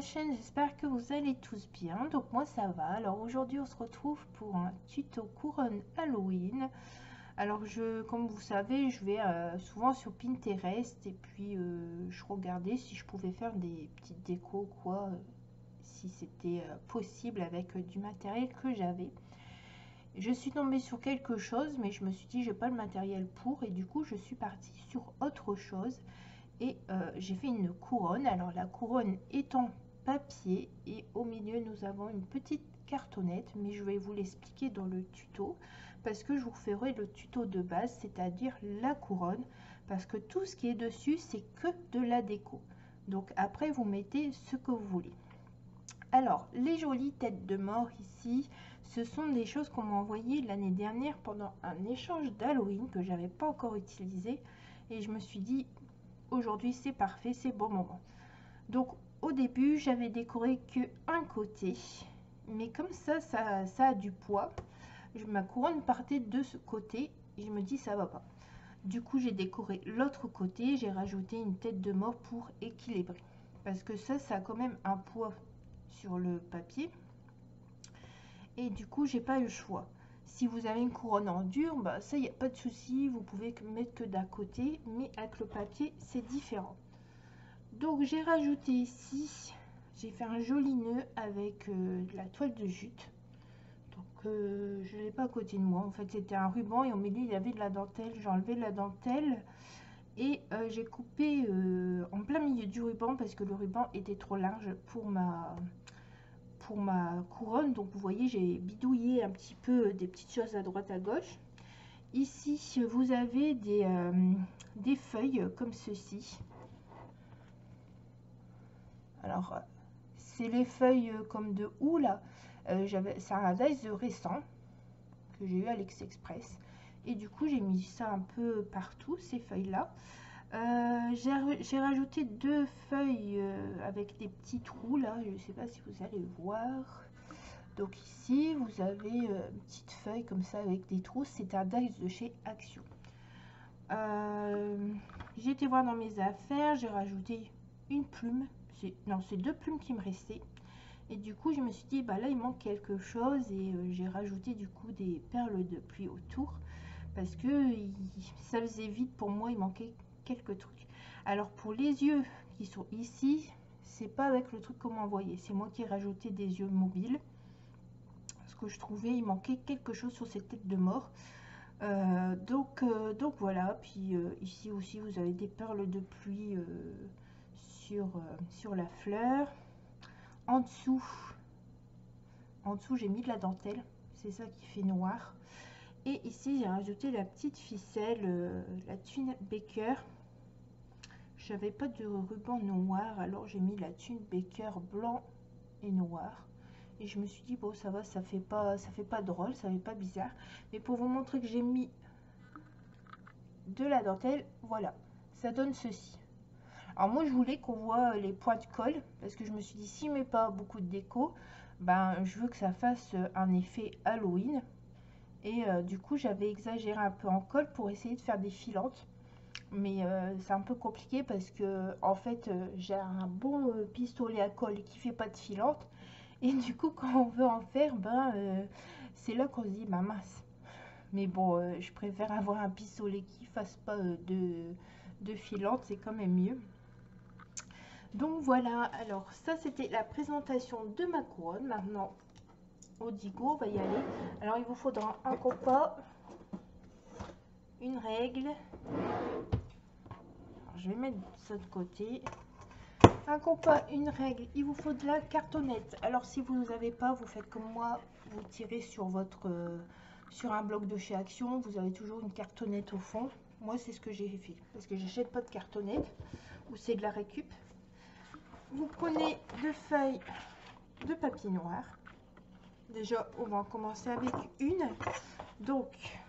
ma chaîne, j'espère que vous allez tous bien. Donc moi ça va. Alors aujourd'hui on se retrouve pour un tuto couronne Halloween. Alors comme vous savez, je vais souvent sur Pinterest et puis je regardais si je pouvais faire des petites décos quoi, si c'était possible avec du matériel que j'avais. Je suis tombée sur quelque chose mais je me suis dit j'ai pas le matériel pour, et du coup je suis partie sur autre chose. Et j'ai fait une couronne. Alors la couronne est en papier et au milieu nous avons une petite cartonnette, mais je vais vous l'expliquer dans le tuto parce que je vous ferai le tuto de base, c'est-à-dire la couronne, parce que tout ce qui est dessus c'est que de la déco. Donc après vous mettez ce que vous voulez. Alors les jolies têtes de mort ici, ce sont des choses qu'on m'a envoyées l'année dernière pendant un échange d'Halloween que j'avais pas encore utilisé, et je me suis dit aujourd'hui c'est parfait, c'est bon moment. Donc au début j'avais décoré que un côté, mais comme ça a du poids, ma couronne partait de ce côté et je me dis ça va pas. Du coup j'ai décoré l'autre côté, j'ai rajouté une tête de mort pour équilibrer, parce que ça a quand même un poids sur le papier, et du coup j'ai pas eu le choix. Si vous avez une couronne en dur, bah ça il n'y a pas de souci, vous pouvez mettre que d'un côté, mais avec le papier c'est différent. Donc j'ai rajouté ici, j'ai fait un joli nœud avec de la toile de jute. Donc je ne l'ai pas à côté de moi, en fait c'était un ruban et au milieu il y avait de la dentelle. J'ai enlevé la dentelle et j'ai coupé en plein milieu du ruban parce que le ruban était trop large pour ma couronne. Donc vous voyez, j'ai bidouillé un petit peu des petites choses à droite à gauche. Ici vous avez des feuilles comme ceci. Alors c'est les feuilles comme de houx là. C'est un dice récent que j'ai eu à l'Express, et du coup j'ai mis ça un peu partout, ces feuilles là. J'ai rajouté deux feuilles avec des petits trous là, je ne sais pas si vous allez voir. Donc ici vous avez une petite feuille comme ça avec des trous, c'est un dice de chez Action. J'ai été voir dans mes affaires, j'ai rajouté une plume, c'est deux plumes qui me restaient, et du coup je me suis dit bah là il manque quelque chose, et j'ai rajouté du coup des perles de pluie autour parce que ça faisait vide pour moi, il manquait quelques trucs. Alors pour les yeux qui sont ici, c'est pas avec le truc qu'on m'a envoyé, c'est moi qui ai rajouté des yeux mobiles parce que je trouvais il manquait quelque chose sur cette tête de mort. Donc voilà. Puis ici aussi vous avez des perles de pluie sur la fleur. En dessous j'ai mis de la dentelle, c'est ça qui fait noir. Et ici j'ai rajouté la petite ficelle, la Twin Baker. J'avais pas de ruban noir, alors j'ai mis la Twin Baker blanc et noir. Et je me suis dit bon ça va, ça fait pas drôle, ça fait pas bizarre. Mais pour vous montrer que j'ai mis de la dentelle, voilà, ça donne ceci. Alors moi je voulais qu'on voit les points de colle, parce que je me suis dit si met pas beaucoup de déco, ben je veux que ça fasse un effet Halloween. Et du coup j'avais exagéré un peu en colle pour essayer de faire des filantes, mais c'est un peu compliqué parce que en fait j'ai un bon pistolet à colle qui fait pas de filante, et du coup quand on veut en faire, c'est là qu'on se dit bah mince. Mais bon, je préfère avoir un pistolet qui fasse pas de filante, c'est quand même mieux. Donc voilà, alors ça c'était la présentation de ma couronne. Maintenant au digo, on va y aller. Alors il vous faudra un compas, une règle. Alors, je vais mettre ça de côté. Un compas, une règle, il vous faut de la cartonnette. Alors si vous n'avez pas, vous faites comme moi, vous tirez sur sur un bloc de chez Action, vous avez toujours une cartonnette au fond. Moi c'est ce que j'ai fait parce que j'achète pas de cartonnette, ou c'est de la récup. Vous prenez deux feuilles de papier noir. Déjà on va en commencer avec une. Donc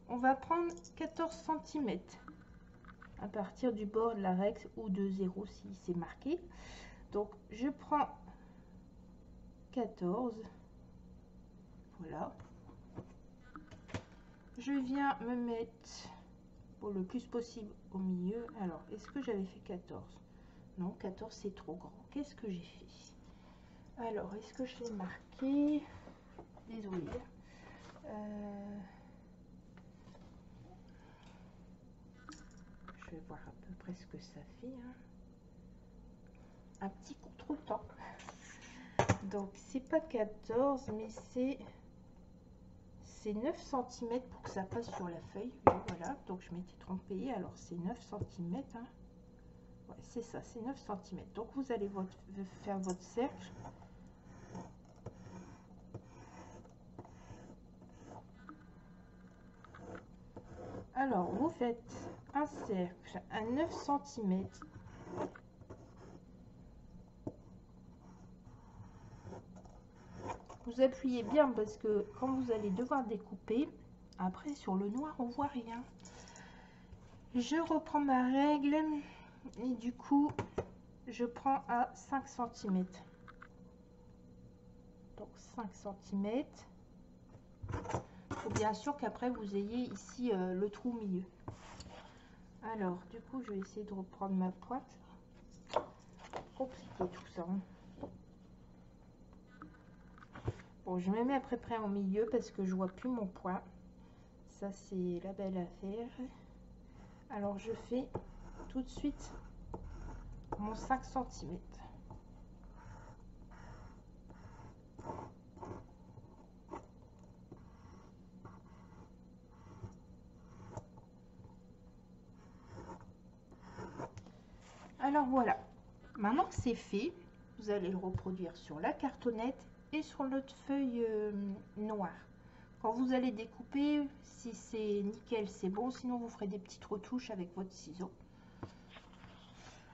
on va prendre 14 cm à partir du bord de la règle, ou de 0 si c'est marqué. Donc je prends 14, voilà. Je viens me mettre pour le plus possible au milieu. Alors est-ce que j'avais fait 14? Non, 14 c'est trop grand. Qu'est-ce que j'ai fait? Alors, est-ce que je l'ai marqué? Désolée. Je vais voir à peu près ce que ça fait. Hein. Un petit contretemps. Donc, c'est pas 14, mais c'est 9 cm pour que ça passe sur la feuille. Voilà, donc je m'étais trompée. Alors, c'est 9 cm. Hein. Ouais, c'est ça, c'est 9 cm. Donc, vous allez faire votre cercle. Alors, vous faites un cercle à 9 cm. Vous appuyez bien parce que quand vous allez devoir découper, après sur le noir, on voit rien. Je reprends ma règle et du coup, je prends à 5 cm. Donc 5 cm. Il faut bien sûr qu'après vous ayez ici le trou au milieu. Alors, du coup, je vais essayer de reprendre ma pointe. Compliqué tout ça. Bon, je me mets à peu près au milieu parce que je vois plus mon point. Ça, c'est la belle affaire. Alors, je fais tout de suite mon 5 cm. Alors voilà, maintenant que c'est fait, vous allez le reproduire sur la cartonnette et sur notre feuille noire. Quand vous allez découper, si c'est nickel, c'est bon, sinon vous ferez des petites retouches avec votre ciseau.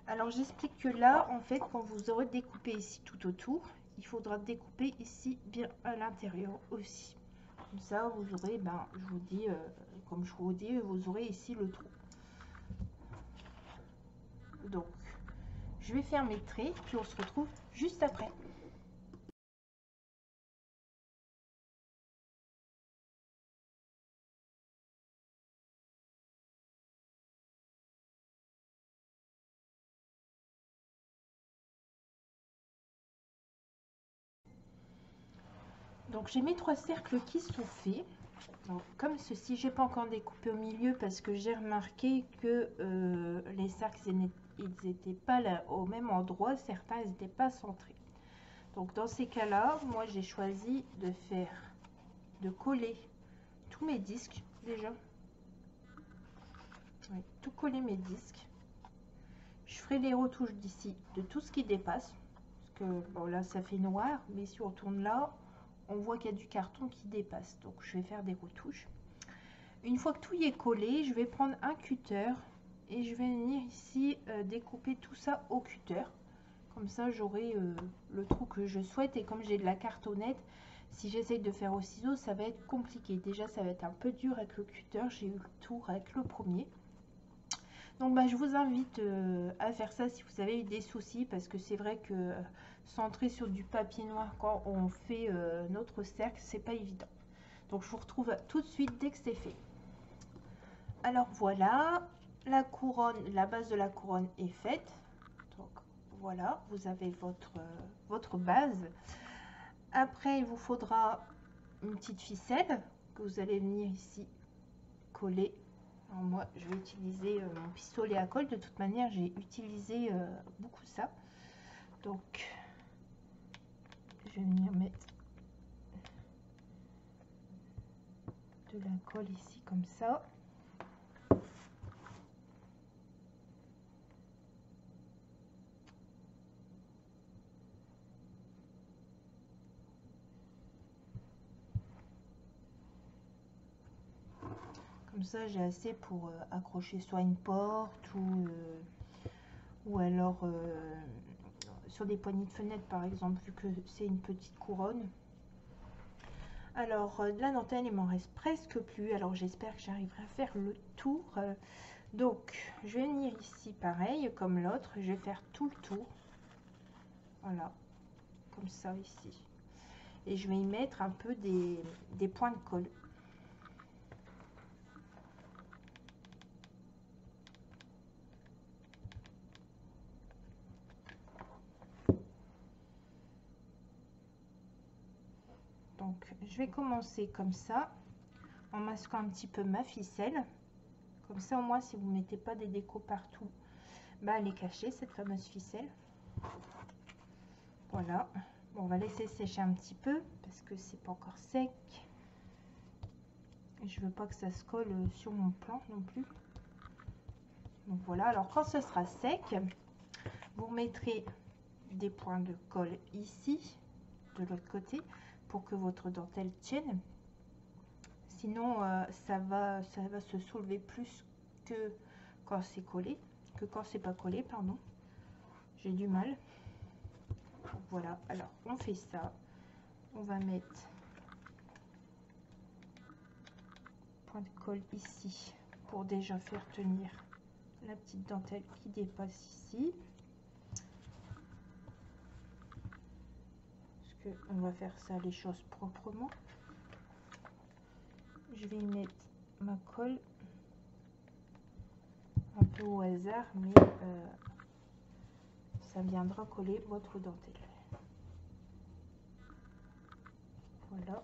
Alors j'explique que là, en fait, quand vous aurez découpé ici tout autour, il faudra découper ici bien à l'intérieur aussi. Comme ça, vous aurez, ben, je vous dis, comme je vous dis, vous aurez ici le trou. Donc, je vais faire mes traits, puis on se retrouve juste après. Donc j'ai mes 3 cercles qui sont faits. Donc, comme ceci, j'ai pas encore découpé au milieu parce que j'ai remarqué que les cercles ils n'étaient pas là au même endroit, certains ils n'étaient pas centrés. Donc dans ces cas-là, moi j'ai choisi de coller tous mes disques déjà. Oui, tout coller mes disques. Je ferai les retouches d'ici de tout ce qui dépasse. Parce que bon là ça fait noir, mais si on tourne là, on voit qu'il y a du carton qui dépasse. Donc je vais faire des retouches. Une fois que tout y est collé, je vais prendre un cutter et je vais venir ici découper tout ça au cutter. Comme ça, j'aurai le trou que je souhaite. Et comme j'ai de la cartonnette, si j'essaye de faire au ciseau, ça va être compliqué. Déjà, ça va être un peu dur avec le cutter. J'ai eu le tour avec le premier. Donc, bah, je vous invite à faire ça si vous avez eu des soucis. Parce que c'est vrai que centrer sur du papier noir quand on fait notre cercle, c'est pas évident. Donc, je vous retrouve tout de suite dès que c'est fait. Alors voilà, la couronne, la base de la couronne est faite. Donc voilà, vous avez votre base. Après, il vous faudra une petite ficelle que vous allez venir ici coller. Alors moi, je vais utiliser mon pistolet à colle. De toute manière, j'ai utilisé beaucoup ça. Donc, je vais venir mettre de la colle ici comme ça. Comme ça, j'ai assez pour accrocher soit une porte ou alors sur des poignées de fenêtre par exemple, vu que c'est une petite couronne. Alors, de la dentelle, il m'en reste presque plus. Alors, j'espère que j'arriverai à faire le tour. Donc, je vais venir ici pareil, comme l'autre. Je vais faire tout le tour. Voilà, comme ça ici. Et je vais y mettre un peu des points de colle. Donc je vais commencer comme ça, en masquant un petit peu ma ficelle. Comme ça au moins si vous ne mettez pas des décos partout, bah, elle est cachée cette fameuse ficelle. Voilà, bon, on va laisser sécher un petit peu parce que c'est pas encore sec. Je veux pas que ça se colle sur mon plan non plus. Donc voilà, alors quand ce sera sec, vous remettrez des points de colle ici, de l'autre côté, pour que votre dentelle tienne. Sinon, ça va se soulever plus que quand c'est collé, que quand c'est pas collé, pardon. J'ai du mal. Donc voilà, alors on fait ça. On va mettre point de colle ici pour déjà faire tenir la petite dentelle qui dépasse ici. Parce qu'on va faire ça les choses proprement. Je vais y mettre ma colle un peu au hasard, mais ça viendra coller votre dentelle. Voilà.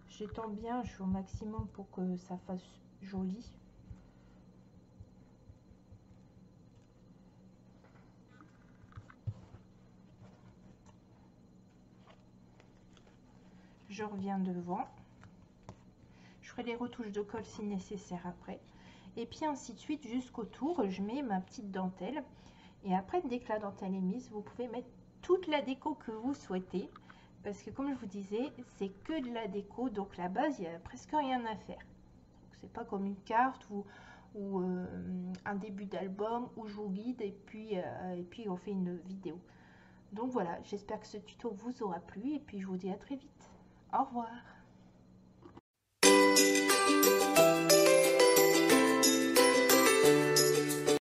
J'étends bien, je suis au maximum pour que ça fasse joli. Je reviens devant. Je ferai les retouches de colle si nécessaire après. Et puis ainsi de suite jusqu'au tour, je mets ma petite dentelle. Et après, dès que la dentelle est mise, vous pouvez mettre toute la déco que vous souhaitez. Parce que comme je vous disais, c'est que de la déco. Donc la base, il n'y a presque rien à faire. C'est pas comme une carte ou un début d'album où je vous guide et puis on fait une vidéo. Donc voilà, j'espère que ce tuto vous aura plu et puis je vous dis à très vite. Au revoir.